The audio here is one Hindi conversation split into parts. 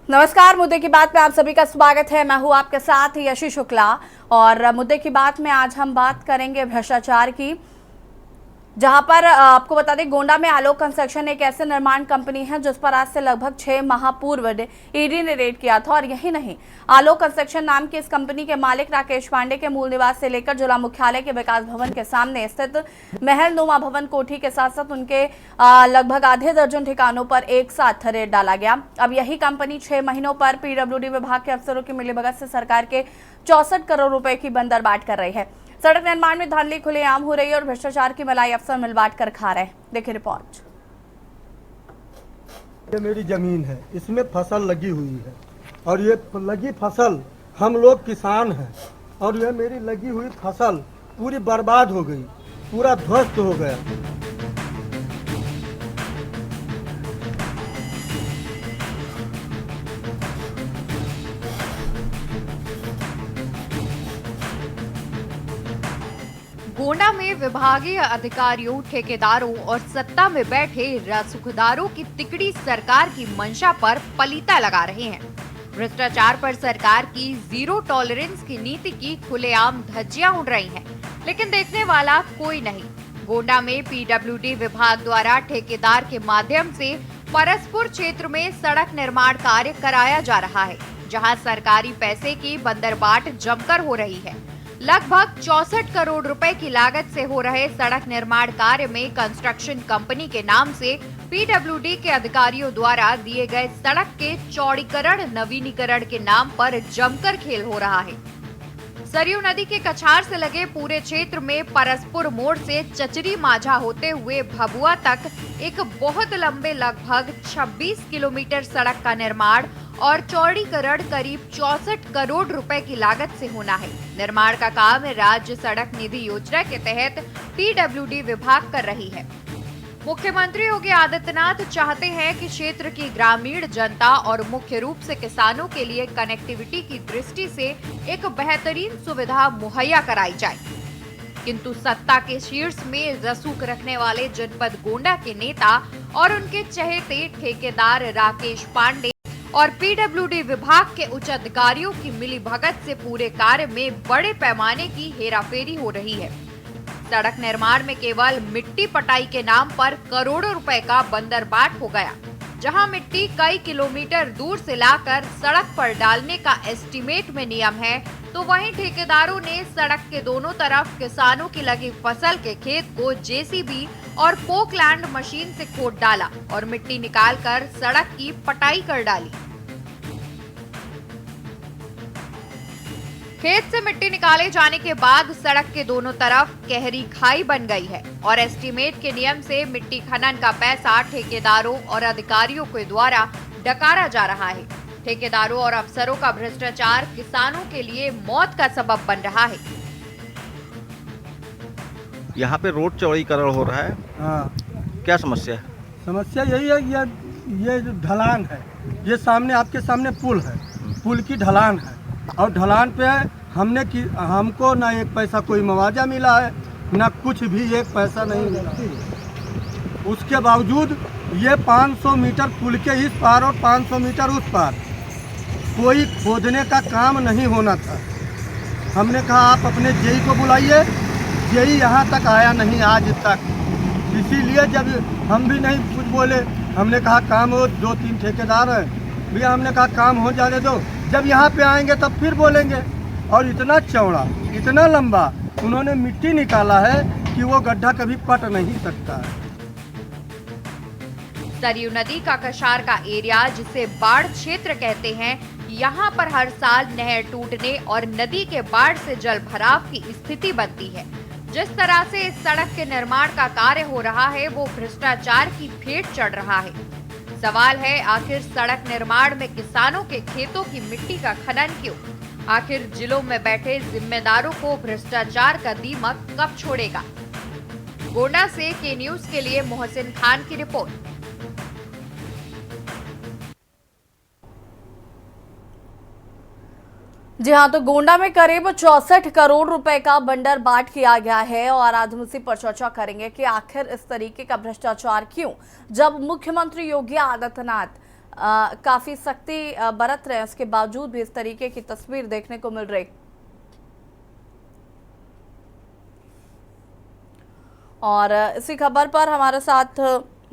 नमस्कार। मुद्दे की बात में आप सभी का स्वागत है। मैं हूं आपके साथ यशी शुक्ला और मुद्दे की बात में आज हम बात करेंगे भ्रष्टाचार की, जहां पर आपको बता दें गोंडा में आलोक कंस्ट्रक्शन एक ऐसे निर्माण कंपनी है जिस पर आज से लगभग 6 माह पूर्व ईडी ने रेड किया था। और यही नहीं, आलोक कंस्ट्रक्शन नाम की इस कंपनी के मालिक राकेश पांडे के मूल निवास से लेकर जिला मुख्यालय के विकास भवन के सामने स्थित महल नुमा भवन कोठी के साथ साथ उनके लगभग आधे दर्जन ठिकानों पर एक साथ रेड डाला गया। अब यही कंपनी 6 महीनों पर पीडब्ल्यूडी विभाग के अफसरों की मिलीभगत से सरकार के 64 करोड़ रुपए की बंदरबाट कर रही है। सड़क निर्माण में धांधली खुलेआम हो रही है और भ्रष्टाचार की मलाई अफसर मिलवाट कर खा रहे हैं। देखिए रिपोर्ट। ये मेरी जमीन है, इसमें फसल लगी हुई है और ये लगी फसल हम लोग किसान हैं और ये मेरी लगी हुई फसल पूरी बर्बाद हो गई, पूरा ध्वस्त हो गया। गोंडा में विभागीय अधिकारियों, ठेकेदारों और सत्ता में बैठे रसूखदारों की तिकड़ी सरकार की मंशा पर पलीता लगा रहे हैं। भ्रष्टाचार पर सरकार की जीरो टॉलरेंस की नीति की खुलेआम धज्जियां उड़ रही हैं, लेकिन देखने वाला कोई नहीं। गोंडा में पीडब्ल्यूडी विभाग द्वारा ठेकेदार के माध्यम से परसपुर क्षेत्र में सड़क निर्माण कार्य कराया जा रहा है, जहां सरकारी पैसे की बंदरबाट जमकर हो रही है। लगभग 64 करोड़ रुपए की लागत से हो रहे सड़क निर्माण कार्य में कंस्ट्रक्शन कंपनी के नाम से पीडब्ल्यूडी के अधिकारियों द्वारा दिए गए सड़क के चौड़ीकरण, नवीनीकरण के नाम पर जमकर खेल हो रहा है। सरयू नदी के कछार से लगे पूरे क्षेत्र में परसपुर मोड़ से चचरी माझा होते हुए भभुआ तक एक बहुत लंबे लगभग 26 किलोमीटर सड़क का निर्माण और चौड़ीकरण करीब 64 करोड़ रुपए की लागत से होना है। निर्माण का काम राज्य सड़क निधि योजना के तहत पीडब्ल्यूडी विभाग कर रही है। मुख्यमंत्री योगी आदित्यनाथ चाहते हैं कि क्षेत्र की ग्रामीण जनता और मुख्य रूप से किसानों के लिए कनेक्टिविटी की दृष्टि से एक बेहतरीन सुविधा मुहैया कराई जाए, किंतु सत्ता के शीर्ष में रसूख रखने वाले जनपद गोंडा के नेता और उनके चहेते ठेकेदार राकेश पांडे और पीडब्ल्यूडी विभाग के उच्च अधिकारियों की मिलीभगत से पूरे कार्य में बड़े पैमाने की हेराफेरी हो रही है। सड़क निर्माण में केवल मिट्टी पटाई के नाम पर करोड़ों रुपए का बंदरबाट हो गया। जहां मिट्टी कई किलोमीटर दूर से लाकर सड़क पर डालने का एस्टीमेट में नियम है, तो वहीं ठेकेदारों ने सड़क के दोनों तरफ किसानों की लगी फसल के खेत को जेसीबी और पोकलैंड मशीन से खोद डाला और मिट्टी निकालकर सड़क की पटाई कर डाली। खेत से मिट्टी निकाले जाने के बाद सड़क के दोनों तरफ गहरी खाई बन गई है और एस्टीमेट के नियम से मिट्टी खनन का पैसा ठेकेदारों और अधिकारियों के द्वारा डकारा जा रहा है। ठेकेदारों और अफसरों का भ्रष्टाचार किसानों के लिए मौत का सबब बन रहा है। यहाँ पे रोड चौड़ीकरण हो रहा है। हाँ, क्या समस्या है? समस्या यही है, ये जो ढलान है, ये सामने आपके सामने पुल है, पुल की ढलान है और ढलान पे हमको ना एक पैसा कोई मुआवजा मिला है, ना कुछ भी एक पैसा नहीं मिला। उसके बावजूद ये 500 मीटर पुल के इस पार और 500 मीटर उस पार कोई खोदने का काम नहीं होना था। हमने कहा आप अपने जेई को बुलाइए, जेई यहाँ तक आया नहीं आज तक। इसीलिए जब हम भी नहीं कुछ बोले, हमने कहा काम हो, 2-3 ठेकेदार हैं भैया, हमने कहा काम हो जाने दो, जब यहाँ पे आएंगे तब फिर बोलेंगे। और इतना चौड़ा, इतना लंबा उन्होंने मिट्टी निकाला है कि वो गड्ढा कभी पट नहीं सकता है। सरयू नदी का कछार का एरिया, जिसे बाढ़ क्षेत्र कहते हैं, यहाँ पर हर साल नहर टूटने और नदी के बाढ़ से जल भराव की स्थिति बनती है। जिस तरह से इस सड़क के निर्माण का कार्य हो रहा है, वो भ्रष्टाचार की भेंट चढ़ रहा है। सवाल है, आखिर सड़क निर्माण में किसानों के खेतों की मिट्टी का खनन क्यों? आखिर जिलों में बैठे जिम्मेदारों को भ्रष्टाचार का दीमक कब छोड़ेगा? गोंडा से के न्यूज के लिए मोहसिन खान की रिपोर्ट। जी हाँ, तो गोंडा में करीब 64 करोड़ रुपए का बंदरबाट किया गया है और आज हम उसी पर चर्चा करेंगे कि आखिर इस तरीके का भ्रष्टाचार क्यों, जब मुख्यमंत्री योगी आदित्यनाथ काफी सख्ती बरत रहे हैं, उसके बावजूद भी इस तरीके की तस्वीर देखने को मिल रही। और इसी खबर पर हमारे साथ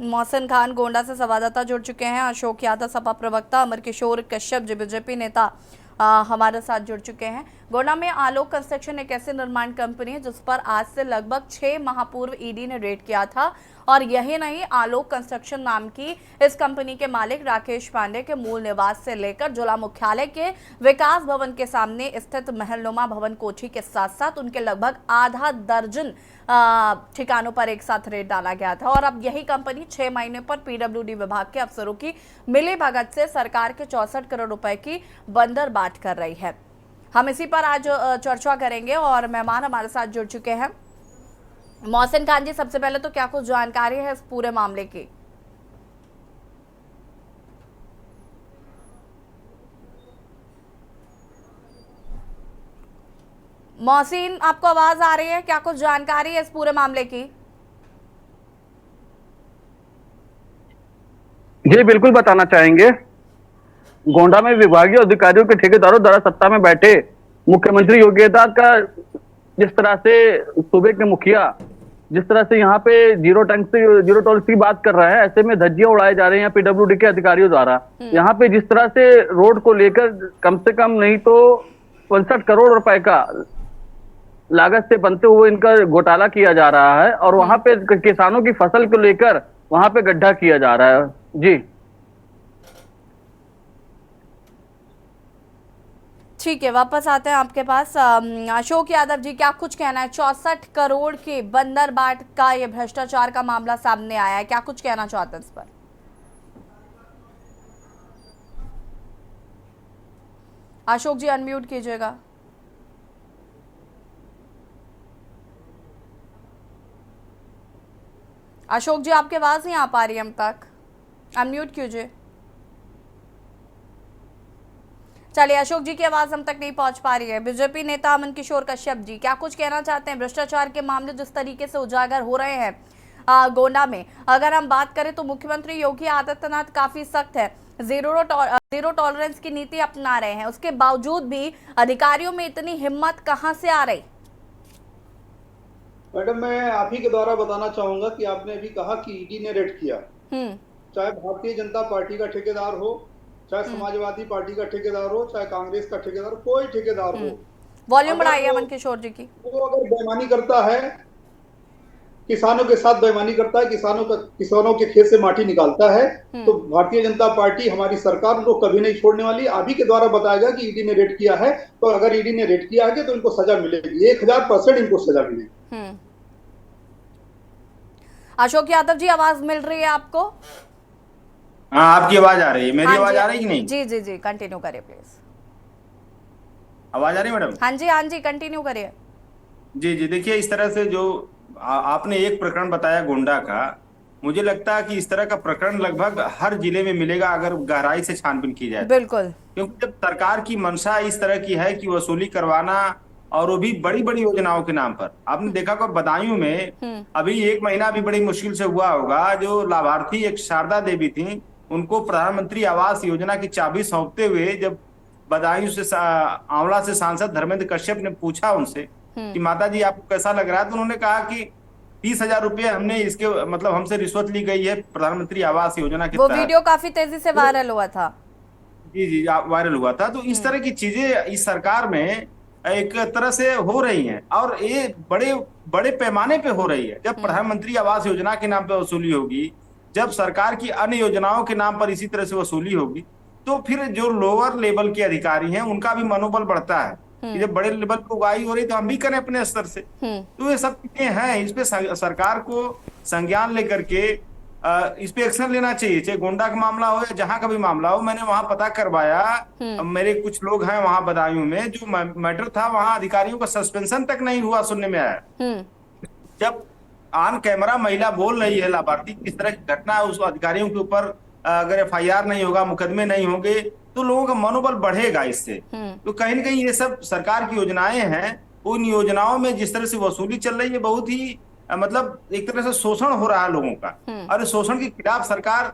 मोहसिन खान गोंडा से संवाददाता जुड़ चुके हैं। अशोक यादव सपा प्रवक्ता, अमर किशोर कश्यप जी बीजेपी नेता हमारे साथ जुड़ चुके हैं। गोंडा में आलोक कंस्ट्रक्शन एक ऐसी निर्माण कंपनी है जिस पर आज से लगभग 6 माह पूर्व ईडी ने रेड किया था। और यही नहीं, आलोक कंस्ट्रक्शन नाम की इस कंपनी के मालिक राकेश पांडे के मूल निवास से लेकर जिला मुख्यालय के विकास भवन के सामने स्थित महलनुमा भवन कोठी के साथ साथ उनके लगभग आधा दर्जन ठिकानों पर एक साथ रेड डाला गया था। और अब यही कंपनी 6 महीने पर पीडब्ल्यूडी विभाग के अफसरों की मिली भगत से सरकार के 64 करोड़ रुपए की बंदर बाट कर रही है। हम इसी पर आज चर्चा करेंगे और मेहमान हमारे साथ जुड़ चुके हैं। मोहसिन खान जी, सबसे पहले तो क्या कुछ जानकारी है इस पूरे मामले की? मोहसिन, आपको आवाज आ रही है? क्या कुछ जानकारी है इस पूरे मामले की? जी बिल्कुल बताना चाहेंगे। गोंडा में विभागीय अधिकारियों के ठेकेदारों द्वारा सत्ता में बैठे मुख्यमंत्री योगी आदित्यनाथ का जिस तरह से सूबे के मुखिया जिस तरह से यहाँ पे जीरो टॉलरेंस की बात कर रहा है, ऐसे में धज्जियां उड़ाए जा रहे हैं पीडब्ल्यूडी के अधिकारियों द्वारा। यहाँ पे जिस तरह से रोड को लेकर कम से कम नहीं तो 65 करोड़ रुपए का लागत से बनते हुए इनका घोटाला किया जा रहा है और वहां पे किसानों की फसल को लेकर वहां पे गड्ढा किया जा रहा है। जी ठीक है, वापस आते हैं आपके पास। अशोक यादव जी, क्या कुछ कहना है? 64 करोड़ के बंदर बाट का ये भ्रष्टाचार का मामला सामने आया है, क्या कुछ कहना चाहते हैं इस पर? अशोक जी अनम्यूट कीजिएगा। अशोक जी, आपकी आवाज नहीं आ पा रही हम तक, अनम्यूट कीजिए। चलिए, अशोक जी की आवाज हम तक नहीं पहुंच पा रही है। बीजेपी नेता अमर किशोर कश्यप जी, क्या कुछ कहना चाहते हैं? भ्रष्टाचार के मामले जिस तरीके से उजागर हो रहे हैं गोंडा में, अगर हम बात करें तो मुख्यमंत्री योगी आदित्यनाथ काफी सख्त है, जीरो टॉलरेंस की नीति अपना रहे हैं, उसके बावजूद भी अधिकारियों में इतनी हिम्मत कहां से आ रही? मैडम, मैं आप ही के द्वारा बताना चाहूंगा कि आपने अभी कहा कि ईडी ने रेड किया। चाहे भारतीय जनता पार्टी का ठेकेदार हो, चाहे समाजवादी पार्टी का ठेकेदार हो, चाहे कांग्रेस का ठेकेदार हो, कोई ठेकेदार हो, वॉल्यूम बढ़ाइए अमन किशोर जी की। वो अगर बेईमानी करता है, किसानों के साथ बेईमानी करता है, किसानों के खेत से माटी निकालता है, तो भारतीय जनता पार्टी, हमारी सरकार उनको कभी नहीं छोड़ने वाली। आप ही के द्वारा बताया गया कि ईडी ने रेड किया है, तो अगर ईडी ने रेड किया है तो इनको सजा मिलेगी, 1000% इनको सजा मिलेगी। अशोक यादव जी, आवाज मिल रही है आपको? हाँ, आपकी आवाज आ रही है। मेरी आवाज आ रही है कि नहीं? जी जी जी, कंटिन्यू करिए प्लीज। आवाज आ रही है मैडम? हाँ जी, कंटिन्यू करिए। जी जी, देखिए, इस तरह से जो आपने एक प्रकरण बताया गोंडा का, मुझे लगता है कि इस तरह का प्रकरण लगभग हर जिले में मिलेगा अगर गहराई से छानबीन की जाए। बिल्कुल, क्योंकि जब सरकार की मंशा इस तरह की है कि वसूली करवाना, और वो भी बड़ी बड़ी योजनाओं के नाम पर। आपने देखा कि बदायूं में अभी 1 महीना भी बड़ी मुश्किल से हुआ होगा, जो लाभार्थी एक शारदा देवी थी, उनको प्रधानमंत्री आवास योजना की चाबी सौंपते हुए जब बदायूं से आंवला से सांसद धर्मेंद्र कश्यप ने पूछा उनसे कि माता जी आपको कैसा लग रहा है, तो उन्होंने कहा कि 30,000 रुपये हमने इसके मतलब हमसे रिश्वत ली गई है प्रधानमंत्री आवास योजना के वो तहत। वीडियो काफी तेजी से वायरल हुआ था। जी जी, वायरल हुआ था। तो इस तरह की चीजें इस सरकार में एक तरह से हो रही हैं और ये बड़े बड़े पैमाने पे हो रही है। जब प्रधानमंत्री आवास योजना के नाम पे वसूली होगी, जब सरकार की अन्य योजनाओं के नाम पर इसी तरह से वसूली होगी, तो फिर जो लोअर लेवल के अधिकारी हैं उनका भी मनोबल बढ़ता है कि जब बड़े लेवल पर उगाही हो रही तो हम भी करें अपने स्तर से। तो ये सब चीजें हैं, इस पे सरकार को संज्ञान लेकर के इस पे एक्शन लेना चाहिए, चाहे गोंडा का मामला हो या जहां का भी मामला हो। मैंने वहां पता करवाया, मेरे कुछ लोग हैं वहां बदायूं में, जो मैटर था वहां अधिकारियों का सस्पेंशन तक नहीं हुआ, सुनने में आया। जब ऑन कैमरा महिला बोल रही है लाभार्थी किस तरह की घटना है, उस अधिकारियों के ऊपर अगर FIR नहीं होगा, मुकदमे नहीं होंगे, तो लोगों का मनोबल बढ़ेगा इससे। तो कहीं ना कहीं ये सब सरकार की योजनाएं हैं, उन योजनाओं में जिस तरह से वसूली चल रही है, बहुत ही मतलब एक तरह से शोषण हो रहा है लोगों का, और इस शोषण के खिलाफ सरकार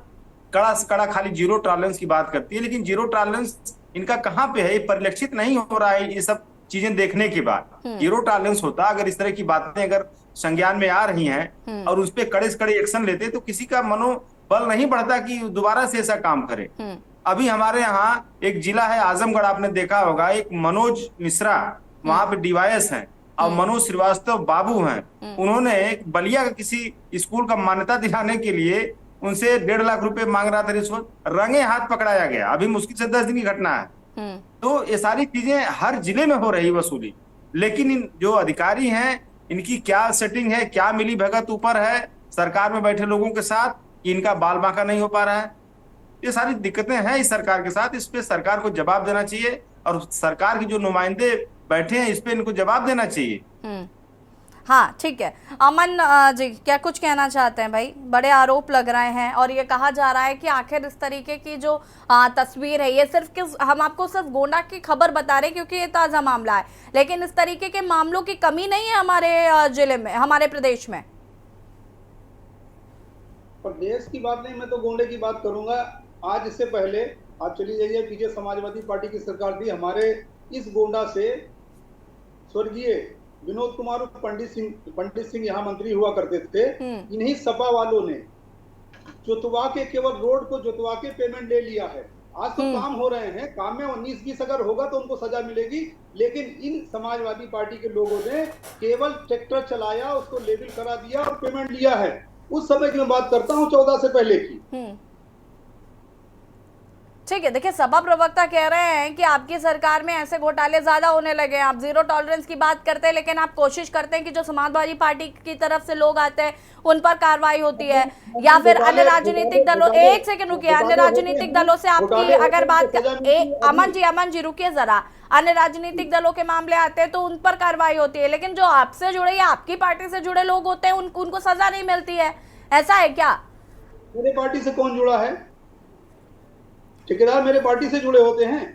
कड़ा से कड़ा खाली जीरो टॉलरेंस की बात करती है, लेकिन जीरो टॉलरेंस इनका कहाँ पे है, ये परिलक्षित नहीं हो रहा है ये सब चीजें देखने के बाद। जीरो टॉलरेंस होता अगर इस तरह की बातें अगर संज्ञान में आ रही हैं और उस पर कड़े से कड़े एक्शन लेते तो किसी का मनोबल नहीं बढ़ता कि दोबारा से ऐसा काम करे। अभी हमारे यहाँ एक जिला है आजमगढ़, आपने देखा होगा, एक मनोज मिश्रा वहां पे डीवाईएस हैं और मनोज श्रीवास्तव बाबू हैं। उन्होंने एक बलिया का किसी स्कूल का मान्यता दिलाने के लिए उनसे 1.5 लाख रुपए मांग रहा था रिश्वत, रंगे हाथ पकड़ाया गया। अभी मुश्किल से 10 दिन की घटना है। तो ये सारी चीजें हर जिले में हो रही वसूली, लेकिन इन जो अधिकारी हैं इनकी क्या सेटिंग है, क्या मिली भगत ऊपर है सरकार में बैठे लोगों के साथ कि इनका बाल बांका नहीं हो पा रहा है। ये सारी दिक्कतें हैं इस सरकार के साथ, इस पे सरकार को जवाब देना चाहिए और सरकार की जो नुमाइंदे बैठे हैं इस पे इनको जवाब देना चाहिए। हाँ ठीक है। अमन जी क्या कुछ कहना चाहते हैं भाई? बड़े आरोप लग रहे हैं और ये कहा जा रहा है कि आखिर इस तरीके की जो तस्वीर है ये सिर्फ हम आपको सिर्फ गोंडा की खबर बता रहे हैं क्योंकि ये ताज़ा मामला है, लेकिन इस तरीके के मामलों की कमी नहीं है हमारे जिले में, हमारे प्रदेश में। प्रदेश की बात नहीं, मैं तो गोंडे की बात करूंगा। आज इससे पहले आप चली जाइए, पीछे समाजवादी पार्टी की सरकार थी, हमारे इस गोंडा से स्वर्गीय विनोद कुमार पंडित सिंह यहाँ मंत्री हुआ करते थे। इन्हीं सपा वालों ने जोतवा के, केवल रोड को जोतवा के पेमेंट ले लिया है। आज तो काम हो रहे हैं, काम में 19-20 अगर होगा तो उनको सजा मिलेगी, लेकिन इन समाजवादी पार्टी के लोगों ने केवल ट्रैक्टर चलाया, उसको लेबल करा दिया और पेमेंट लिया है। उस समय की मैं बात करता हूँ 14 से पहले की। ठीक है, देखिए सपा प्रवक्ता कह रहे हैं कि आपकी सरकार में ऐसे घोटाले ज्यादा होने लगे हैं। आप जीरो टॉलरेंस की बात करते हैं, लेकिन आप कोशिश करते हैं कि जो समाजवादी पार्टी की तरफ से लोग आते हैं उन पर कार्रवाई होती है, या फिर अन्य राजनीतिक दलों, एक सेकंड रुकिए, अन्य राजनीतिक दलों से आपकी अगर बात अमन जी रुकिए जरा, अन्य राजनीतिक दलों के मामले आते हैं तो उन पर कार्रवाई होती है, लेकिन जो आपसे जुड़े या आपकी पार्टी से जुड़े लोग होते हैं उनको सजा नहीं मिलती है, ऐसा है क्या? मेरे पार्टी से कौन जुड़ा है? ठेकेदार मेरे पार्टी से जुड़े होते हैं।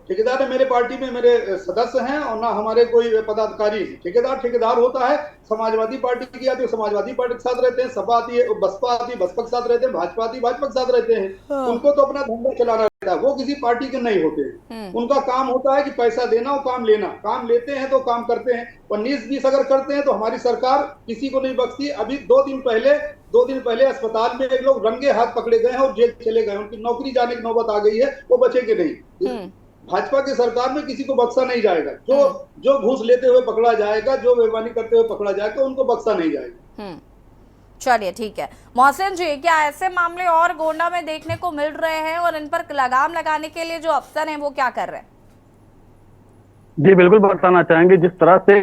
ठेकेदार मेरे पार्टी में मेरे सदस्य हैं और ना हमारे कोई पदाधिकारी। ठेकेदार होता है। समाजवादी पार्टी की आती है, समाजवादी पार्टी के साथ रहते हैं। सपा आती है, बसपा आती है, बसपा के साथ रहते हैं। भाजपा आती है, भाजपा के साथ रहते हैं। उनको तो अपना धंधा चलाना रहता है, वो किसी पार्टी के नहीं होते। उनका काम होता है कि पैसा देना और काम लेना। काम लेते हैं तो काम करते हैं, 19-20 अगर करते हैं तो हमारी सरकार किसी को नहीं बख्शती। अभी 2 दिन पहले अस्पताल में एक लोग रंगे हाथ पकड़े गए हैं और जेल चले गए, उनकी नौकरी जाने की नौबत आ गई है, वो बचेंगे नहीं। भाजपा की सरकार में किसी को बख्शा नहीं जाएगा। जो घूस लेते हुए पकड़ा जाएगा, जो बेईमानी करते हुए पकड़ा जाएगा, उनको बख्शा नहीं जाएगा। चलिए ठीक है। मोहसिन जी, क्या ऐसे मामले और गोंडा में देखने को मिल रहे हैं और इन पर लगाम लगाने के लिए जो अफसर हैं वो क्या कर रहे हैं? जी बिल्कुल बताना चाहेंगे, जिस तरह से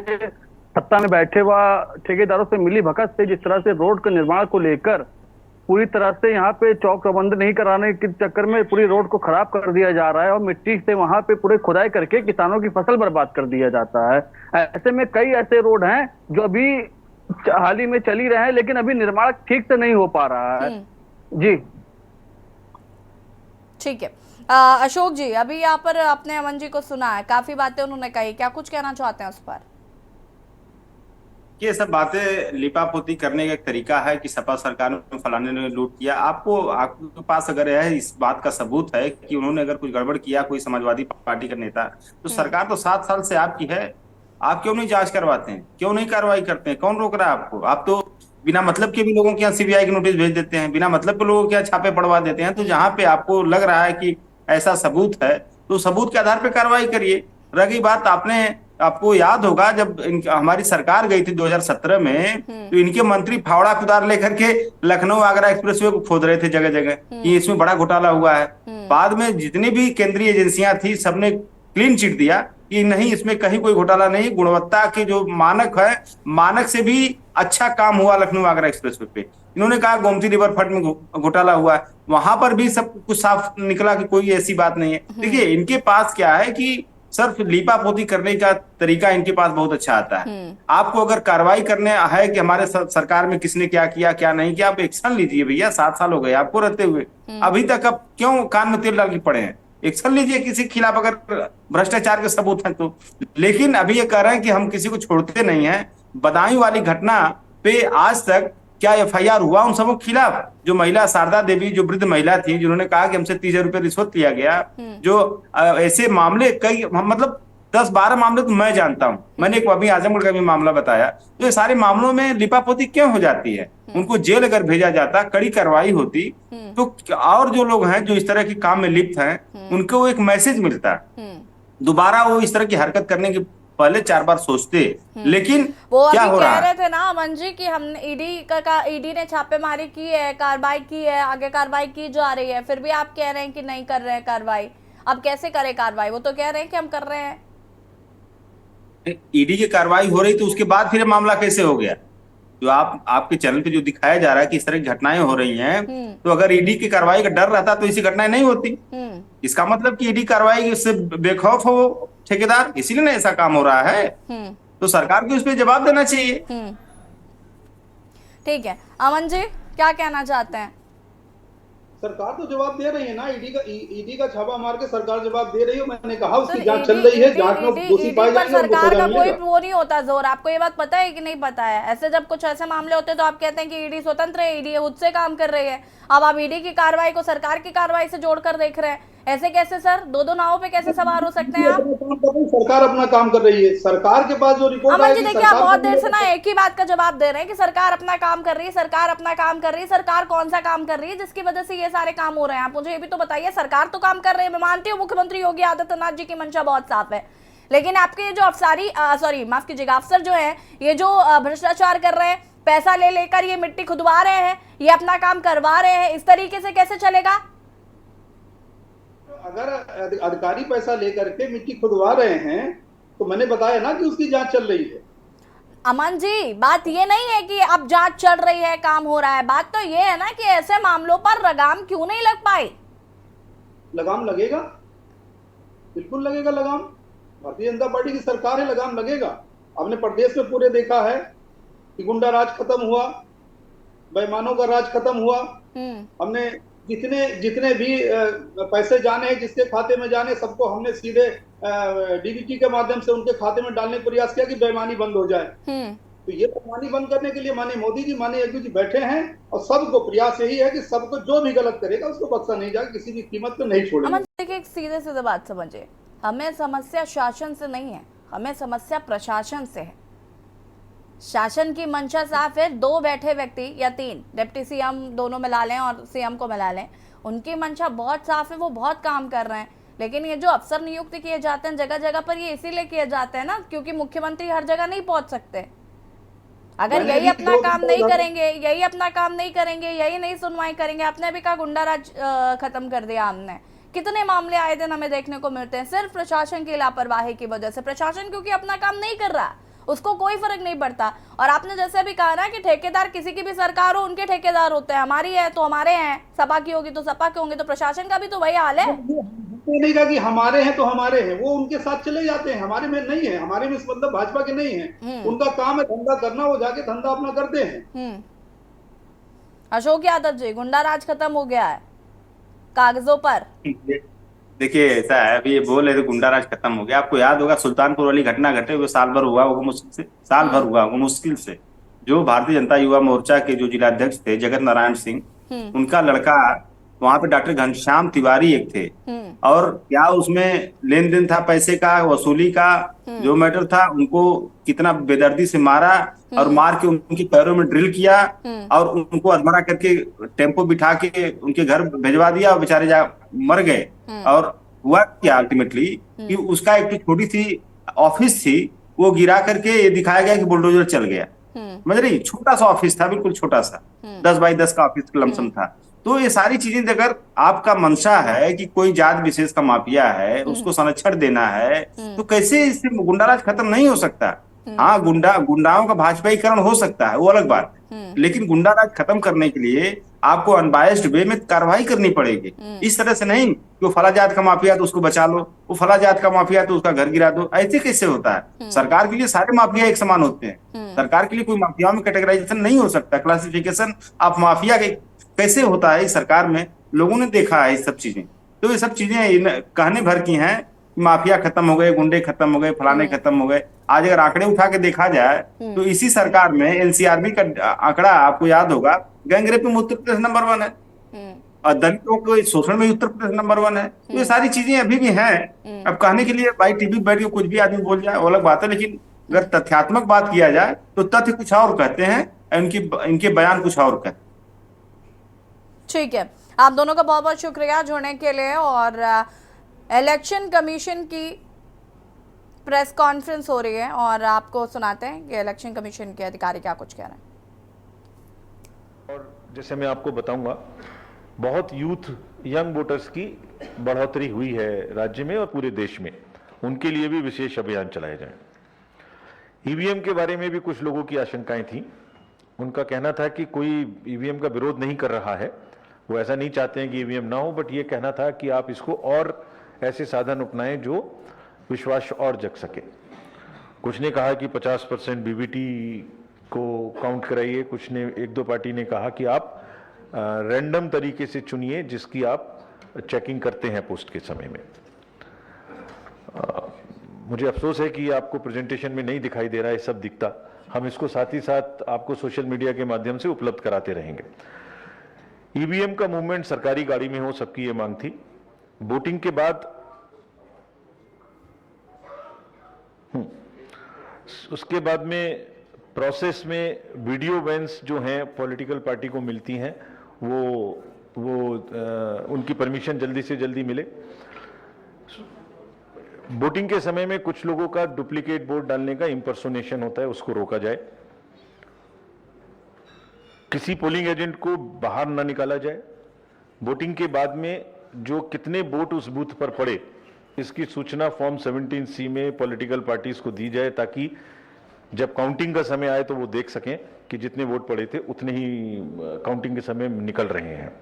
सत्ता में बैठे हुआ ठेकेदारों से मिली भगत से जिस तरह से रोड के निर्माण को लेकर पूरी तरह से यहाँ पे चौक प्रबंध नहीं कराने के चक्कर में पूरी रोड को खराब कर दिया जा रहा है और मिट्टी से वहां पे पूरे खुदाई करके किसानों की फसल बर्बाद कर दिया जाता है। ऐसे में कई ऐसे रोड हैं जो अभी हाल ही में चली रहे हैं, लेकिन अभी निर्माण ठीक से नहीं हो पा रहा है। जी ठीक है। अशोक जी, अभी यहाँ पर आपने अमन जी को सुना है, काफी बातें उन्होंने कही, क्या कुछ कहना चाहते हैं उस पर? ये सब बातें लिपापोती करने का एक तरीका है कि सपा सरकार ने फलाने ने लूट किया। आपके पास अगर है इस बात का सबूत है कि उन्होंने अगर कुछ गड़बड़ किया, कोई समाजवादी पार्टी का नेता, तो सरकार तो 7 साल से आपकी है, आप क्यों नहीं जांच करवाते हैं, क्यों नहीं कार्रवाई करते हैं? कौन रोक रहा है आपको? आप तो बिना मतलब के भी लोगों के यहाँ सीबीआई की नोटिस भेज देते हैं, बिना मतलब के लोगों के यहाँ छापे पड़वा देते हैं। तो जहाँ पे आपको लग रहा है कि ऐसा सबूत है तो सबूत के आधार पर कार्रवाई करिए। रही बात, आपको याद होगा जब हमारी सरकार गई थी 2017 में, तो इनके मंत्री फावड़ा कुदार लेकर के लखनऊ आगरा एक्सप्रेसवे को खोद रहे थे जगह जगह कि इसमें बड़ा घोटाला हुआ है। बाद में जितनी भी केंद्रीय एजेंसियां थी सबने क्लीन चिट दिया कि नहीं, इसमें कहीं कोई घोटाला नहीं, गुणवत्ता के जो मानक है, मानक से भी अच्छा काम हुआ लखनऊ आगरा एक्सप्रेसवे पे। इन्होंने कहा गोमती रिवर फ्रंट में घोटाला हुआ है, वहां पर भी सब कुछ साफ निकला कि कोई ऐसी बात नहीं है। देखिए इनके पास क्या है कि सिर्फ लीपापोती करने का तरीका इनके पास बहुत अच्छा आता है। आपको अगर कार्रवाई करने है कि हमारे सरकार में किसने क्या किया क्या नहीं किया, आप एक्शन लीजिए भैया। 7 साल हो गए आपको रहते हुए, अभी तक अब क्यों कान में तेल डाल के पड़े हैं? एक्शन लीजिए किसी के खिलाफ अगर भ्रष्टाचार के सबूत हैं तो। लेकिन अभी ये कह रहे हैं कि हम किसी को छोड़ते नहीं है। बदायूं वाली घटना पे आज तक क्या FIR हुआ उन सबों के खिलाफ? जो महिला शारदा देवी, जो वृद्ध महिला थी, जिन्होंने कहा कि हमसे 30,000 रुपये रिश्वत लिया गया, जो ऐसे मामले कई, मतलब 10-12 मामले तो मैं जानता हूं, मैंने एक अभी आजमगढ़ का भी मामला बताया। तो ये सारे मामलों में लिपापोती क्यों हो जाती है? उनको जेल अगर भेजा जाता, कड़ी कार्रवाई होती, तो और जो लोग हैं जो इस तरह के काम में लिप्त हैं, उनको एक मैसेज मिलता, दोबारा वो इस तरह की हरकत करने के पहले 4 बार सोचते। लेकिन वो क्या अभी हो रहा कह रहे है? थे ना अमन जी कि हमने ईडी ने छापेमारी की है, कार्रवाई की है, आगे कार्रवाई की जा रही है, फिर भी आप कह रहे हैं कि नहीं कर रहे हैं कार्रवाई। अब कैसे करें कार्रवाई? वो तो कह रहे हैं कि हम कर रहे हैं। ईडी की कार्रवाई हो रही तो उसके बाद फिर मामला कैसे हो गया? जो आपके चैनल पे जो दिखाया जा रहा है कि इस तरह की घटनाएं हो रही हैं, तो अगर ईडी की कार्रवाई का डर रहता तो ऐसी घटनाएं नहीं होती। इसका मतलब कि ईडी कार्रवाई से बेखौफ हो ठेकेदार, इसीलिए ना ऐसा काम हो रहा है। तो सरकार को इस पे जवाब देना चाहिए। ठीक है, अमन जी क्या कहना चाहते हैं? सरकार तो जवाब दे रही है ना, ईडी का छापा मार के सरकार जवाब दे रही है। मैंने कहा उसकी सर, जांच चल रही है, जांच में दोषी ईडी पाए पर जाएंगे, उनको सरकार सजा का कोई मिलेगा। वो नहीं होता जोर। आपको ये बात पता है कि नहीं पता है? ऐसे जब कुछ ऐसे मामले होते हैं तो आप कहते हैं कि ईडी स्वतंत्र है, ईडी खुद से काम कर रही है। अब आप ईडी की कार्रवाई को सरकार की कार्रवाई से जोड़कर देख रहे हैं, ऐसे कैसे सर? दो नावों पे कैसे सवार हो सकते हैं आप? सरकार अपना काम कर रही है, सरकार के पास जो रिपोर्ट अमन जी आएगी, देखिए, आप सरकार बहुत को देर से ना एक ही बात का जवाब दे रहे हैं कि सरकार अपना काम कर रही है, सरकार अपना काम कर रही है। सरकार कौन सा काम कर रही है जिसकी वजह से ये सारे काम हो रहे हैं? आप मुझे ये भी तो बताइए। सरकार तो काम कर रही है, मैं मानती हूँ मुख्यमंत्री योगी आदित्यनाथ जी की मंशा बहुत साफ है, लेकिन आपके ये जो माफ कीजिएगा, अफसर जो है ये जो भ्रष्टाचार कर रहे हैं, पैसा ले लेकर ये मिट्टी खुदवा रहे हैं, ये अपना काम करवा रहे हैं, इस तरीके से कैसे चलेगा? अगर अधिकारी पैसा लेकर के मिट्टी खुदवा रहे हैं तो मैंने बताया ना कि उसकी जांच चल रही है। अमन जी बात ये नहीं है कि अब जांच चल रही है, काम हो रहा है, बात तो ये है ना कि ऐसे मामलों पर लगाम क्यों नहीं लग पाई? लगाम लगेगा, बिल्कुल लगेगा लगाम। भारतीय जनता पार्टी की सरकार है, लगाम लगेगा। हमने प्रदेश में पूरे देखा है कि गुंडा राज खत्म हुआ, बेईमानों का राज खत्म हुआ। हमने जितने भी पैसे जाने हैं, जिसके खाते में जाने, सबको हमने सीधे डीबीटी के माध्यम से उनके खाते में डालने का प्रयास किया कि बेईमानी बंद हो जाए। तो ये बेईमानी बंद करने के लिए माननीय मोदी जी, माननीय योगी जी बैठे हैं, और सबको प्रयास यही है कि सबको जो भी गलत करेगा उसको बख्शा नहीं जाए, किसी भी कीमत पे नहीं छोड़ेंगे। अमन देखिए, एक सीधे सीधे बात समझिए, हमें समस्या शासन से नहीं है, हमें समस्या प्रशासन से है। शासन की मंशा साफ है, 2 बैठे व्यक्ति या 3, डिप्टी सीएम दोनों मिला लें और सीएम को मिला लें, उनकी मंशा बहुत साफ है, वो बहुत काम कर रहे हैं। लेकिन ये जो अफसर नियुक्त किए जाते हैं जगह जगह पर, ये इसीलिए किए जाते हैं ना क्योंकि मुख्यमंत्री हर जगह नहीं पहुंच सकते। अगर यही अपना काम नहीं करेंगे, यही नहीं सुनवाई करेंगे, आपने भी कहा गुंडा राज खत्म कर दिया हमने, कितने मामले आए दिन हमें देखने को मिलते हैं सिर्फ प्रशासन की लापरवाही की वजह से। प्रशासन क्योंकि अपना काम नहीं कर रहा, उसको कोई फर्क नहीं पड़ता। और आपने जैसे भी कहा ना कि ठेकेदार किसी की भी सरकार हो, उनके ठेकेदार होते हैं, हमारी है तो हमारे हैं, सपा की होगी तो सपा के होंगे, तो प्रशासन का भी तो वही हाल है। नहीं कहा कि हमारे हैं तो हमारे हैं, वो उनके साथ चले जाते हैं, हमारे में नहीं है, हमारे में इस मतलब भाजपा के नहीं है। उनका काम है धंधा करना, वो जाके धंधा अपना करते हैं। अशोक यादव जी, गुंडा राज खत्म हो गया है कागजों पर। देखिए ऐसा है, अभी ये बोल रहे थे गुंडा राज खत्म हो गया। आपको याद होगा सुल्तानपुर वाली घटना घटे हुए साल भर हुआ होगा, मुश्किल से जो भारतीय जनता युवा मोर्चा के जो जिलाध्यक्ष थे जगत नारायण सिंह, उनका लड़का वहां पे डॉक्टर घनश्याम तिवारी एक थे, और क्या उसमें लेन देन था, पैसे का वसूली का जो मैटर था, उनको कितना बेदर्दी से मारा और मार के उनके पैरों में ड्रिल किया और उनको अधमरा करके टेम्पो बिठा के उनके घर भिजवा दिया और बेचारे मर गए। और हुआ क्या अल्टीमेटली कि उसका एक छोटी सी ऑफिस थी, वो गिरा करके ये दिखाया गया कि बुलडोजर चल गया। समझ रही, छोटा सा ऑफिस था, बिल्कुल छोटा सा 10 बाई 10 का ऑफिस लमसम था। तो ये सारी चीजें अगर आपका मंशा है कि कोई जात विशेष का माफिया है, उसको संरक्षण देना है, तो कैसे इससे गुंडाराज खत्म नहीं हो सकता? हाँ, गुंडाओं का भाजपाईकरण हो सकता है, वो अलग बात है, लेकिन गुंडाराज खत्म करने के लिए आपको अनबायस्ड वे में कार्रवाई करनी पड़ेगी। इस तरह से नहीं कि वो फला जात का माफिया तो उसको बचा लो, वो फला जात का माफिया तो उसका घर गिरा दो, ऐसे कैसे होता है? सरकार के लिए सारे माफिया एक समान होते हैं, सरकार के लिए कोई माफियाओं में कैटेगराइजेशन नहीं हो सकता, क्लासिफिकेशन ऑफ माफिया कैसे होता है इस सरकार में, लोगों ने देखा है इस सब चीजें। तो ये सब चीजें कहने भर की हैं, माफिया खत्म हो गए, गुंडे खत्म हो गए, फलाने खत्म हो गए। आज अगर आंकड़े उठा के देखा जाए तो इसी सरकार में एनसीआरबी का आंकड़ा आपको याद होगा, गैंगरेप में उत्तर प्रदेश नंबर 1 है और दलितों के शोषण में उत्तर प्रदेश नंबर 1 है। तो ये सारी चीजें अभी भी हैं। अब कहने के लिए भाई टीवी बैठ के कुछ भी आदमी बोल जाए वो अलग बात है, लेकिन अगर तथ्यात्मक बात किया जाए तो तथ्य कुछ और कहते हैं, इनके बयान कुछ और कहते हैं। ठीक है, आप दोनों का बहुत बहुत शुक्रिया जुड़ने के लिए। और इलेक्शन कमीशन की प्रेस कॉन्फ्रेंस हो रही है और आपको सुनाते हैं कि इलेक्शन कमीशन के अधिकारी क्या कुछ कह रहे हैं। और जैसे मैं आपको बताऊंगा, बहुत यूथ यंग वोटर्स की बढ़ोतरी हुई है राज्य में और पूरे देश में, उनके लिए भी विशेष अभियान चलाए जाए। ईवीएम के बारे में भी कुछ लोगों की आशंकाएं थी। उनका कहना था कि कोई ईवीएम का विरोध नहीं कर रहा है, वो ऐसा नहीं चाहते हैं कि ईवीएम ना हो, बट ये कहना था कि आप इसको और ऐसे साधन अपनाएं जो विश्वास और जग सके। कुछ ने कहा कि 50% बीबीटी को काउंट कराइए, कुछ ने, एक दो पार्टी ने कहा कि आप रैंडम तरीके से चुनिए जिसकी आप चेकिंग करते हैं पोस्ट के समय में। मुझे अफसोस है कि आपको प्रेजेंटेशन में नहीं दिखाई दे रहा है सब दिखता, हम इसको साथ ही साथ आपको सोशल मीडिया के माध्यम से उपलब्ध कराते रहेंगे। ईवीएम का मूवमेंट सरकारी गाड़ी में हो, सबकी ये मांग थी। वोटिंग के बाद उसके बाद में प्रोसेस में वीडियो वैन्स जो हैं पॉलिटिकल पार्टी को मिलती हैं, वो उनकी परमिशन जल्दी से जल्दी मिले। वोटिंग के समय में कुछ लोगों का डुप्लीकेट वोट डालने का इंपर्सोनेशन होता है, उसको रोका जाए। किसी पोलिंग एजेंट को बाहर ना निकाला जाए। वोटिंग के बाद में जो कितने वोट उस बूथ पर पड़े, इसकी सूचना फॉर्म 17C में पॉलिटिकल पार्टीज को दी जाए, ताकि जब काउंटिंग का समय आए तो वो देख सकें कि जितने वोट पड़े थे उतने ही काउंटिंग के समय निकल रहे हैं।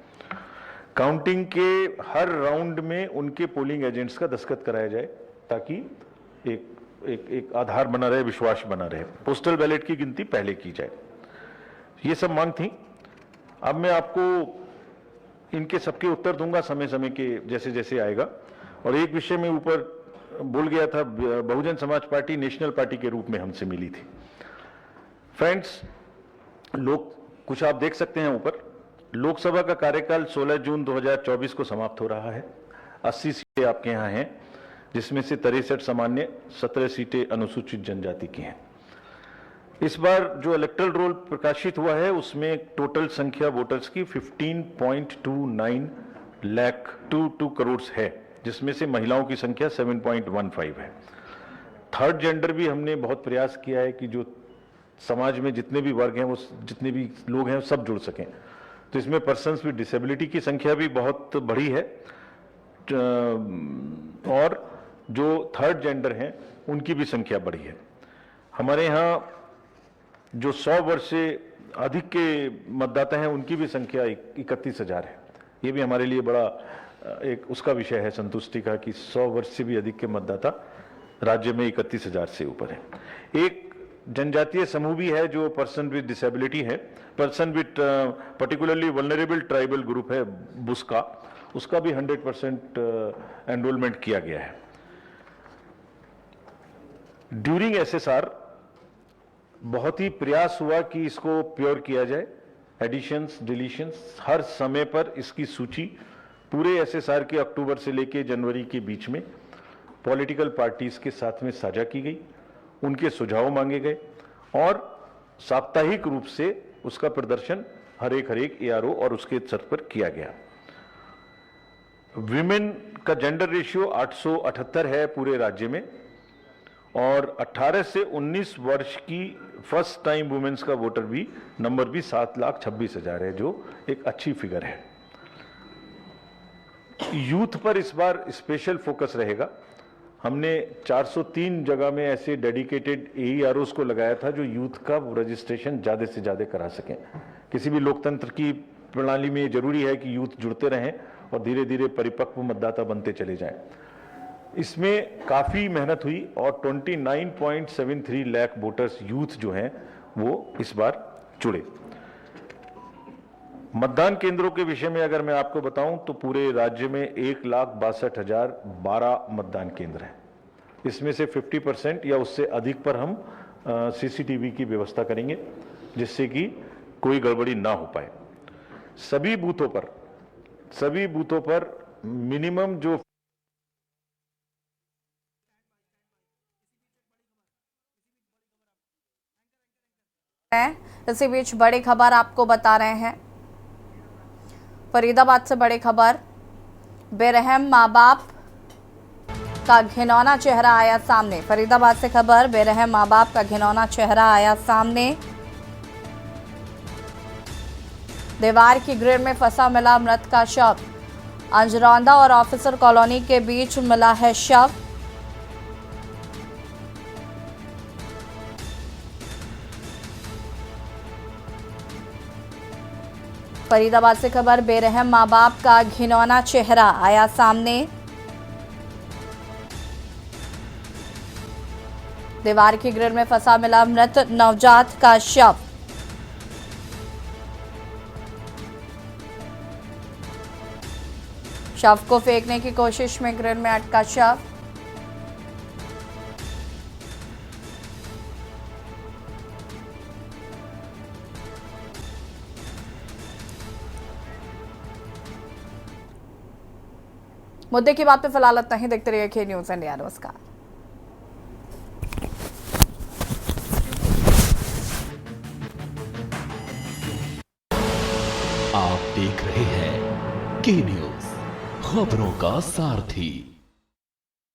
काउंटिंग के हर राउंड में उनके पोलिंग एजेंट्स का दस्तखत कराया जाए, ताकि एक आधार बना रहे, विश्वास बना रहे। पोस्टल बैलेट की गिनती पहले की जाए। ये सब मांग थी। अब मैं आपको इनके सबके उत्तर दूंगा समय समय के जैसे जैसे आएगा। और एक विषय में ऊपर बोल गया था, Bahujan Samaj party national party के रूप में हमसे मिली थी। फ्रेंड्स, लोग कुछ आप देख सकते हैं ऊपर, लोकसभा का कार्यकाल 16 जून 2024 को समाप्त हो रहा है। 80 सीटें आपके यहाँ हैं, जिसमें से 63 सामान्य, 17 सीटें अनुसूचित जनजाति की हैं। इस बार जो इलेक्टोरल रोल प्रकाशित हुआ है उसमें टोटल संख्या वोटर्स की 15.29 लाख 22 करोड़ है, जिसमें से महिलाओं की संख्या 7.15 है। थर्ड जेंडर भी हमने बहुत प्रयास किया है कि जो समाज में जितने भी वर्ग हैं, वो जितने भी लोग हैं सब जुड़ सकें। तो इसमें पर्सन्स विद डिसेबिलिटी की संख्या भी बहुत बढ़ी है, और जो थर्ड जेंडर हैं उनकी भी संख्या बढ़ी है। हमारे यहाँ जो 100 वर्ष से अधिक के मतदाता हैं उनकी भी संख्या 31,000 है। ये भी हमारे लिए बड़ा एक उसका विषय है संतुष्टि का, कि 100 वर्ष से भी अधिक के मतदाता राज्य में 31,000 से ऊपर है। एक जनजातीय समूह भी है जो पर्सन विद डिसेबिलिटी है, person with particularly vulnerable tribal group है बुस्का, उसका भी 100% एनरोलमेंट किया गया है। ड्यूरिंग एसएसआर बहुत ही प्रयास हुआ कि इसको प्योर किया जाए। एडिशंस, डिलीशंस, हर समय पर इसकी सूची पूरे एसएसआर के अक्टूबर से लेकर जनवरी के बीच में पॉलिटिकल पार्टीज के साथ में साझा की गई, उनके सुझाव मांगे गए और साप्ताहिक रूप से उसका प्रदर्शन हर एक एआरओ और उसके स्तर पर किया गया। विमेन का जेंडर रेशियो 878 है पूरे राज्य में, और 18 से 19 वर्ष की फर्स्ट टाइम वुमेन्स का वोटर भी नंबर भी 7,26,000 है, जो एक अच्छी फिगर है। यूथ पर इस बार स्पेशल फोकस रहेगा। हमने 403 जगह में ऐसे डेडिकेटेड एईआरओस को लगाया था जो यूथ का रजिस्ट्रेशन ज़्यादा से ज़्यादा करा सकें। किसी भी लोकतंत्र की प्रणाली में जरूरी है कि यूथ जुड़ते रहें और धीरे धीरे परिपक्व मतदाता बनते चले जाएं। इसमें काफ़ी मेहनत हुई और 29.73 लाख वोटर्स यूथ जो हैं वो इस बार जुड़े। मतदान केंद्रों के विषय में अगर मैं आपको बताऊं तो पूरे राज्य में 1,62,012 मतदान केंद्र हैं। इसमें से 50% या उससे अधिक पर हम सीसीटीवी की व्यवस्था करेंगे, जिससे कि कोई गड़बड़ी ना हो पाए। सभी बूथों पर मिनिमम जो इसी बीच बड़ी खबर आपको बता रहे हैं, फरीदाबाद से बड़ी खबर। बेरहम माँ बाप का घिनौना चेहरा आया सामने। फरीदाबाद से खबर, बेरहम माँ बाप का घिनौना चेहरा आया सामने। दीवार की ग्रिल में फंसा मिला मृत का शव। अंजरौंदा और ऑफिसर कॉलोनी के बीच मिला है शव। फरीदाबाद से खबर, बेरहम माँ बाप का घिनौना चेहरा आया सामने। दीवार की ग्रिल में फंसा मिला मृत नवजात का शव। शव को फेंकने की कोशिश में ग्रिल में अटका शव। मुद्दे की बात पे फिलहाल इतना ही। देखते रहिए के न्यूज़ इंडिया। नमस्कार। आप देख रहे हैं के न्यूज़, खबरों का सारथी।